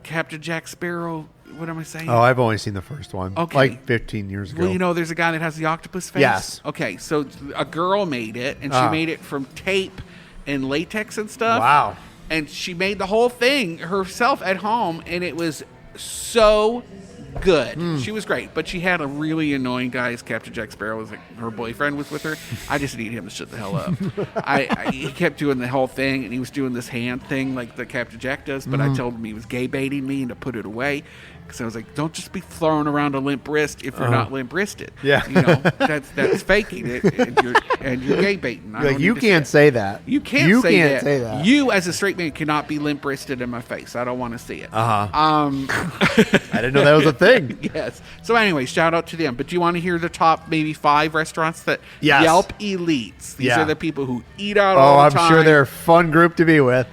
Captain Jack Sparrow. What am I saying? Oh, I've only seen the first one. Okay. Like 15 years ago. Well, there's a guy that has the octopus face. Yes. Okay, so a girl made it, and she made it from tape and latex and stuff. Wow. And she made the whole thing herself at home, and it was so good. She was great, but she had a really annoying guy. As Captain Jack Sparrow was like, her boyfriend was with her. I just need him to shut the hell up. He kept doing the whole thing, and he was doing this hand thing like the Captain Jack does. But I told him he was gay baiting me and to put it away. Because I was like, don't just be throwing around a limp wrist if you're not limp wristed. Yeah. That's faking it, and you're gay baiting. I Like, don't you need to can't see say that. it. You can't say say that. that. You, as a straight man, cannot be limp wristed in my face. I don't want to see it. I didn't know that was a thing. Yes. So anyway, shout out to them. But do you want to hear the top maybe 5 restaurants that Yes. Yelp Elites? These Yeah. are the people who eat out Oh, all I'm the time. sure they're a fun group to be with.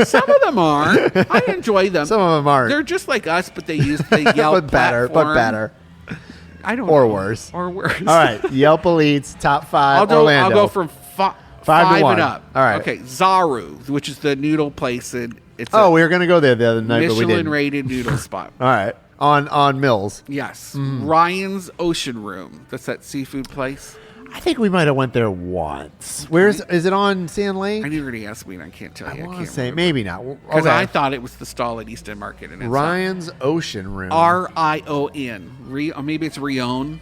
Some of them are. I enjoy them. Some of them aren't. They're just like us, but they use the Yelp but better. platform. But better. I don't Or know. worse. Or worse. All right. Yelp Elites, top 5, Orlando. I'll go from 5 to 1. and up. All right. Okay, Zaru, which is the noodle place, and it's Oh, a we were going to go there the other night, but we didn't. Michelin-rated noodle spot. All right. On Mills. Yes. Ryan's Ocean Room. That's that seafood place. I think we might have went there once. Is it on Sand Lake? I knew you already asked me, and I can't tell you. I want to can't say remember. maybe not. Because Okay. I thought it was the stall at East End Market. And it's Ryan's Ocean Room. Rion. Or maybe it's Rion.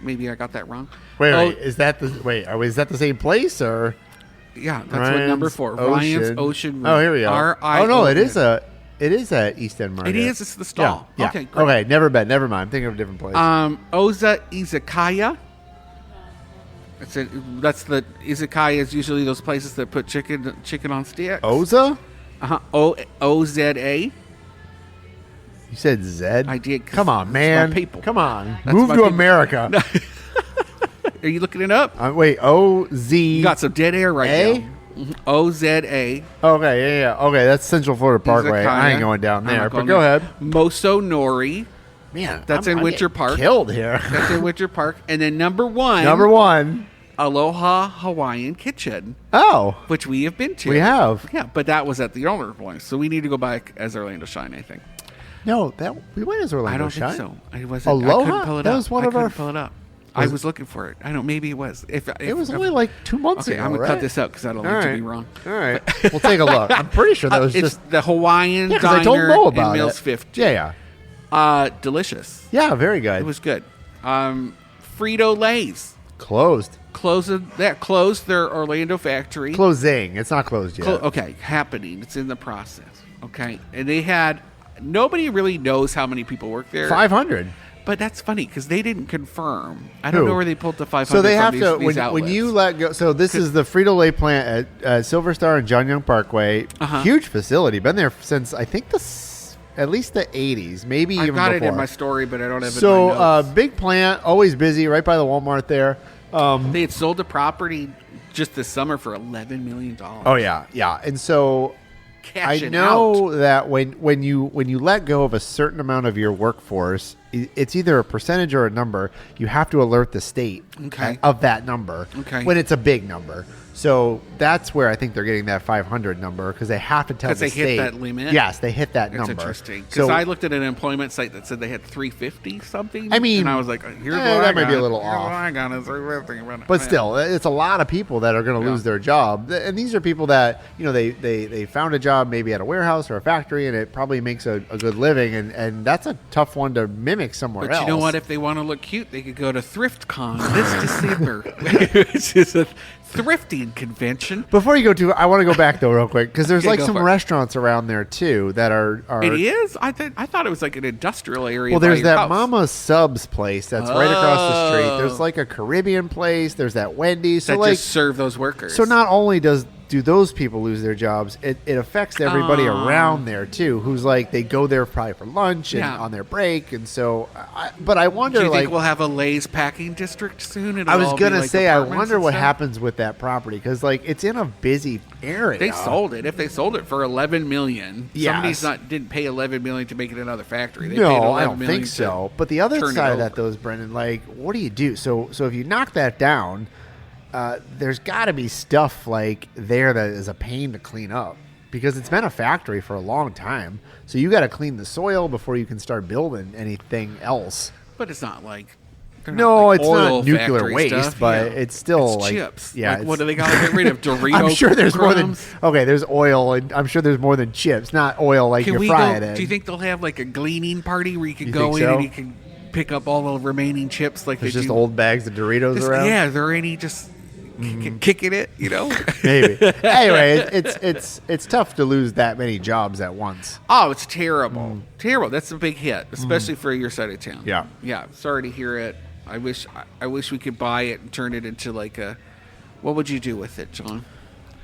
Maybe I got that wrong. Wait, is that the same place or? Yeah, that's Ryan's what number 4. Ryan's Ocean Room. Oh, here we go. R-I-O-N. Oh no, it is at East End Market. It is. It's the stall. Yeah. Okay, great. Okay, never been. Never mind. I'm thinking of a different place. Oza Izakaya. That's the izakaya is usually those places that put chicken on sticks. Oza? O-Z-A. You said Zed? I did. 'cause Come on, it's man. my people. Come on. That's Move my to people. America. Are you looking it up? Wait, O-Z. You got some dead air right A? now. OZA. Okay, yeah. Okay, that's Central Florida Parkway. I ain't going down there, but go ahead. Moso Nori. Man, That's in Winter getting Park. Killed here. That's in Winter Park. And then number one. Number one. Aloha Hawaiian Kitchen, Oh, which we have been to. we have. Yeah, but that was at the older place. So we need to go back as Orlando Shine, I think. No, we went as Orlando I don't Shine. think so. I wasn't. Aloha? I couldn't pull it That up. was one I of our couldn't pull it up. I was looking for it. I don't. Maybe it was. If It was only like 2 months okay, ago. I'm gonna right? cut this out because I don't need to be wrong. All right, we'll take a look. I'm pretty sure that was It's just the Hawaiian because diner I told Mo in about Mills it. 50. Yeah. Delicious. Yeah, very good. It was good. Frito Lay's Closed. closed their Orlando factory. Closing. It's not closed yet. Okay, happening. It's in the process. Okay, and they had nobody really knows how many people work there. 500. But that's funny because they didn't confirm. I don't Who? know where they pulled the 500. So they from have these, to these when outlets. you let go. So this is the Frito-Lay plant at Silver Star and John Young Parkway. Uh-huh. Huge facility. Been there since I think at least the 80s, maybe I've even got before. it in my story, but I don't have it So in my notes. big plant, always busy, right by the Walmart there. They had sold the property just this summer for $11 million. Oh yeah, yeah. And so I Cashing know out. that when you let go of a certain amount of your workforce, it's either a percentage or a number. You have to alert the state Okay. of that number Okay. when it's a big number. So that's where I think they're getting that 500 number because they have to tell the 'Cause they state. hit that limit? Yes, they hit that That's number. interesting. Because So I looked at an employment site that said they had 350 something. I mean, and I was like, here's what that I might got. be a little Here's off. what I got is 350. But still, it's a lot of people that are going to Yeah. lose their job, and these are people that they found a job maybe at a warehouse or a factory, and it probably makes a good living, and that's a tough one to mimic somewhere But else. you know what? If they want to look cute, they could go to ThriftCon this December, which is a thrifting convention. Before you go to, I want to go back though real quick because there's Okay, like go some for it. restaurants around there too that are. It is. I thought it was like an industrial area. Well, by there's your that house. Mama Subs place that's right across the street. Oh. There's like a Caribbean place. There's that Wendy's. So that like, just serve those workers. so not only do those people lose their jobs, it affects everybody around there too. Who's like they go there probably for lunch and Yeah. on their break, and so. But I wonder, Do you like, think we'll have a Lay's packing district soon? It'll I was all be, gonna like, say, I apartments wonder and what stuff? happens with that property because like it's in a busy area. They sold it. If they sold it for $11 million, Yes. somebody's didn't pay $11 million to make it another factory. They paid No, $11 I don't million think to so. But the other turn it side of that, over. though, is Brendan. Like, what do you do? So if you knock that down, there's got to be stuff like there that is a pain to clean up because it's been a factory for a long time. So you got to clean the soil before you can start building anything else. But it's not like they're No, not like it's oil not nuclear factory waste, stuff. but Yeah. it's still It's like chips. Yeah, Like, what it's- do they got to get rid of? Dorito. I'm sure there's more than crumbs? okay. There's oil, and I'm sure there's more than chips. Not oil like Can you're we frying go? it. Do you think they'll have like a gleaning party where you can You go think in so? and you can pick up all the remaining chips? Like there's they just do? old bags of Doritos Just- around? Yeah, are there any just kicking it? You know. Maybe. Anyway, it's tough to lose that many jobs at once. Oh, it's terrible. Terrible. That's a big hit, especially for your side of town. Yeah. Yeah. Sorry to hear it. I wish we could buy it and turn it into like a. What would you do with it, John?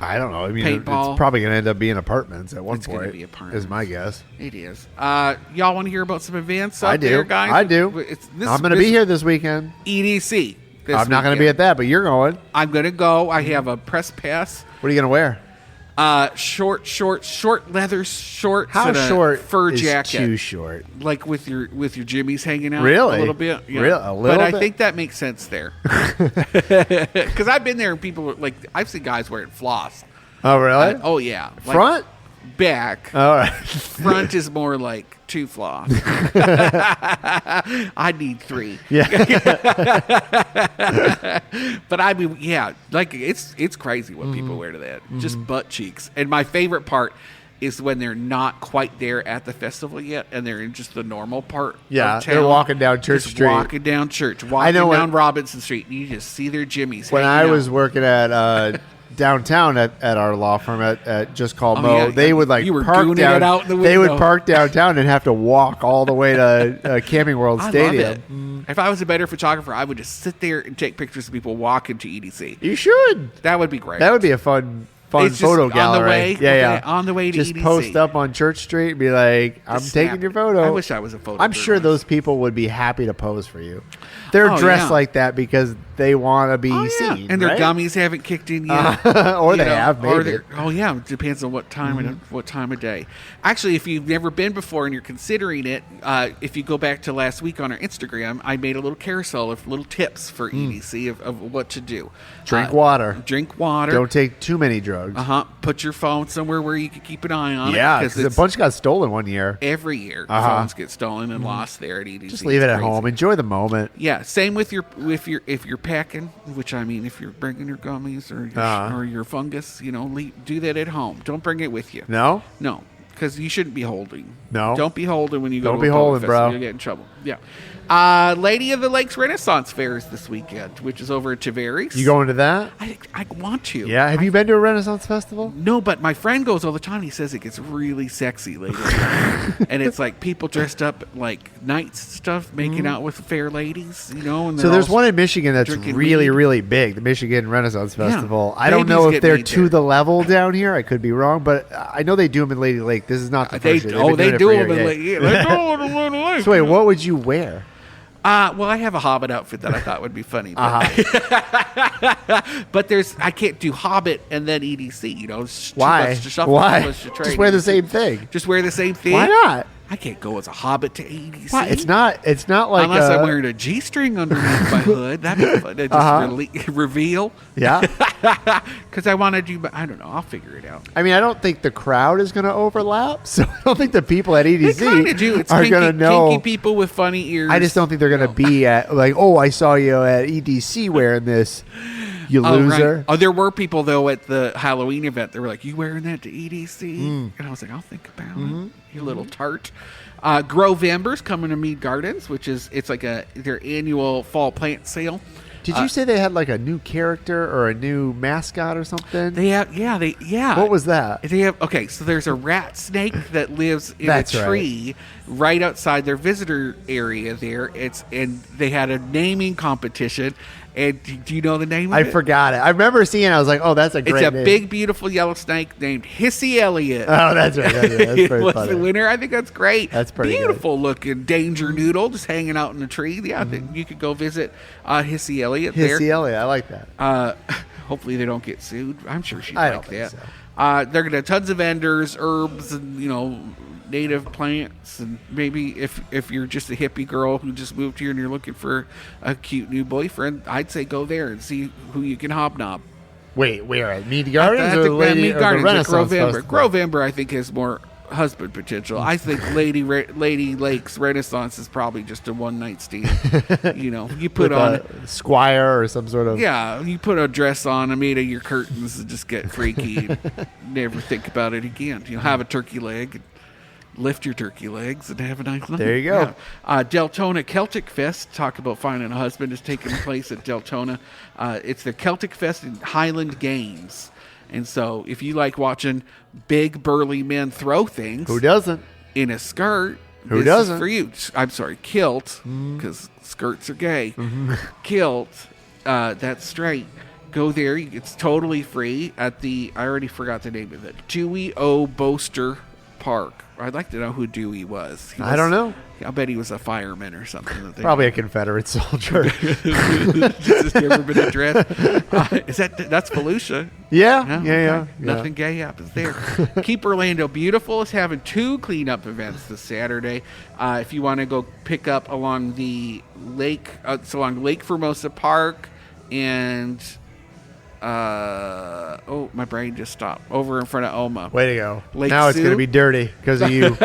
I don't know. I mean, Paintball. it's probably going to end up being apartments at one It's gonna point. be apartments. Is my guess. It is. Y'all want to hear about some events out I do. there, guys? I do. I'm going to be here this weekend. EDC. this I'm not going to be weekend. at that, but you're going. I'm going to go. I have a press pass. What are you going to wear? Short leather shorts. How and a fur fur is jacket? too short? Like with your jimmies hanging out. Really? A little bit. Yeah. A little but I bit? think that makes sense there. Because I've been there and people are like I've seen guys wearing floss. Oh, really? Oh yeah. Like, Front? back. All right. Front is more like 2 floss. I need 3. Yeah. But I mean, yeah, like it's crazy what Mm-hmm. people wear to that. Just butt cheeks. And my favorite part is when they're not quite there at the festival yet, and they're in just the normal part. Yeah, of town, they're walking down Church just Street. walking down Church, walking know when- down Robinson Street, and you just see their jimmies. When I hanging was out. working at downtown at our law firm at Just Call Oh, Mo, yeah, they would like you were park gooning down. it out the They would window. park downtown and have to walk all the way to Camping World I Stadium. love it. If I was a better photographer, I would just sit there and take pictures of people walking to EDC. You should. That would be great. That would be a fun fun It's just photo on the gallery. way- Yeah, okay, yeah. on the way to just EDC. post up on Church Street and be like, I'm Just taking snap your it. photo. I wish I was a photo. I'm sure those people would be happy to pose for you. They're Oh, dressed yeah. like that because they want to be seen. And their right? gummies haven't kicked in yet. Or You they know, have, or maybe. they're- oh yeah, it depends on what time what time of day. Actually, if you've never been before and you're considering it, if you go back to last week on our Instagram, I made a little carousel of little tips for EDC of what to do. Drink water. Drink water. Don't take too many drugs. Put your phone somewhere where you can keep an eye on Yeah, it. because a it's bunch got stolen one year. every year. Phones get stolen and lost there at EDC. Just leave it It's at crazy. home. Enjoy the moment. Yeah, same with if you're packing, which I mean, if you're bringing your gummies or your fungus, do that at home. Don't bring it with you. No? No, because you shouldn't be holding. No. Don't be holding when you go Don't to be a public holding, festival. bro. You'll get in trouble. Yeah. Lady of the Lakes Renaissance Fair is this weekend, which is over at Tavares. You going to that? I want to. Yeah. Have you been to a Renaissance festival? No, but my friend goes all the time. He says it gets really sexy later. And it's like people dressed up like knights and stuff, making out with fair ladies, And So there's all one in Michigan that's drinking really, weed. really big, the Michigan Renaissance Yeah. Festival. I don't Babies know if get they're made to there. the level down here. I could be wrong, but I know they do them in Lady Lake. This is not the They first year. They've been do doing them it for in years. Lake. Yeah, they do them in Lady Lake. So wait, what would you wear? Well, I have a Hobbit outfit that I thought would be funny, but, but I can't do Hobbit and then EDC. It's too Why? much to shuffle, Why? too much to trade. Just wear the same thing. Just wear the same thing. Why not? I can't go as a Hobbit to EDC. Why? It's not like unless I'm wearing a G-string underneath my hood. That'd be fun to just reveal. Yeah. Because I want to do, but I don't know. I'll figure it out. I mean, I don't think the crowd is going to overlap, so I don't think the people at They EDC kind of do. It's are going to know. kinky people with funny ears. I just don't think they're going to be at like, oh, I saw you at EDC wearing this, you loser. Right. Oh, there were people though at the Halloween event. They were like, "You wearing that to EDC?" And I was like, "I'll think about it, you little tart." Grovember's coming to Mead Gardens, it's like their annual fall plant sale. Did you say they had like a new character or a new mascot or something? They have, What was that? They have so there's a rat snake that lives in That's a tree right outside their visitor area there. And they had a naming competition. And do you know the name of it? I forgot it. I remember seeing it. I was like, oh, that's a great It's a name. big, beautiful yellow snake named Hissy Elliott. Oh, that's right. That's It pretty was funny. the winner. I think that's great. That's pretty beautiful looking danger noodle just hanging out in the tree. Yeah, I think you could go visit Hissy Elliott there. Hissy Elliott. I like that. Hopefully they don't get sued. I'm sure she'd I like don't think that. so. They're gonna have tons of vendors, herbs, and native plants, and maybe if you're just a hippie girl who just moved here and you're looking for a cute new boyfriend, I'd say go there and see who you can hobnob. Wait, where at Mead Gardens I or think Lady Mead or the Gardens at Renaissance Grovember. Festival? Grovember, I think, has more husband potential. I think Lady Lake's Renaissance is probably just a one night stand. You put With on. a squire or some sort of. Yeah, you put a dress on, I made of your curtains, and just get freaky and never think about it again. Have a turkey leg, lift your turkey legs, and have a nice night. There you go. Yeah. Deltona Celtic Fest, talk about finding a husband, is taking place at Deltona. It's the Celtic Fest in Highland Games. And so if you like watching big, burly men throw things Who doesn't? in a skirt, Who this doesn't? is for you. I'm sorry, kilt, because skirts are gay. Kilt, that's straight. Go there. It's totally free at I already forgot the name of it, Dewey O. Boaster Park. I'd like to know who Dewey was. I don't know. I bet he was a fireman or something. Probably a Confederate soldier. Just never been addressed. That's Volusia. Yeah. Okay. Nothing gay happens there. Keep Orlando Beautiful is having 2 cleanup events this Saturday. If you want to go pick up along the lake, it's along Lake Formosa Park and my brain just stopped. Over in front of Oma. Way to go. Lake Now it's Sioux? going to be dirty because of you.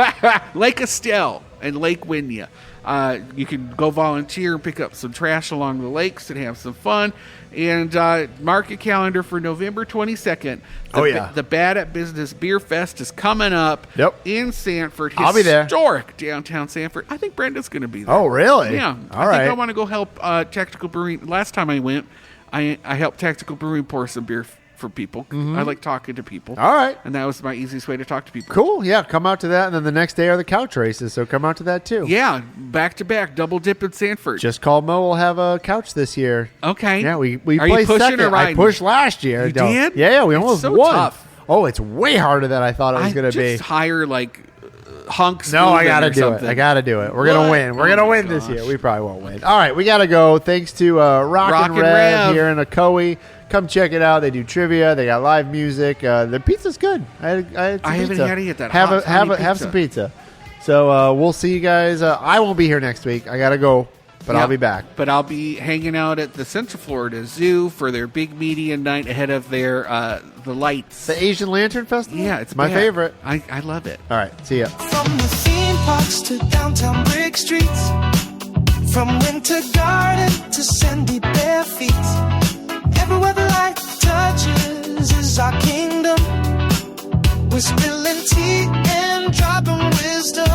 Lake Estelle and Lake Winya. You can go volunteer and pick up some trash along the lakes and have some fun. And mark your calendar for November 22nd. The Bad at Business Beer Fest is coming up in Sanford. I'll be there. Historic downtown Sanford. I think Brenda's going to be there. Oh, really? Yeah. All I right. think I want to go help Tactical Brewing. Last time I went, I helped Tactical Brewing pour some beer for people. I like talking to people. All right. And that was my easiest way to talk to people. Cool. Yeah, come out to that, and then the next day are the couch races, so come out to that too. Yeah, back to back, double dip in Sanford. Just call Mo. We'll have a couch this year. Okay. Yeah, we Are you placed pushing second. or riding? I pushed last year. You did? Yeah, we It's almost so won. tough. Oh, it's way harder than I thought it was going to be. Just hire like hunks. No, I moving got to or do something. it. I got to do it. We're going to What? win. We're Oh going to my win this gosh. year. We probably won't win. All right, we got to go. Thanks to Rock and Rev here in Ocoee. Come check it out. They do trivia. They got live music. Their pizza's good. I had some haven't pizza. had it yet. That have hot, have some pizza. So we'll see you guys. I won't be here next week. I got to go, but I'll Yep. be back. But I'll be hanging out at the Central Florida Zoo for their big media night ahead of their the lights. The Asian Lantern Festival? Yeah, it's my bad. favorite. I love it. All right, see ya. From the theme parks to downtown brick streets, from winter garden to sandy bare feet, everywhere the light touches is our kingdom. We're spilling tea and dropping wisdom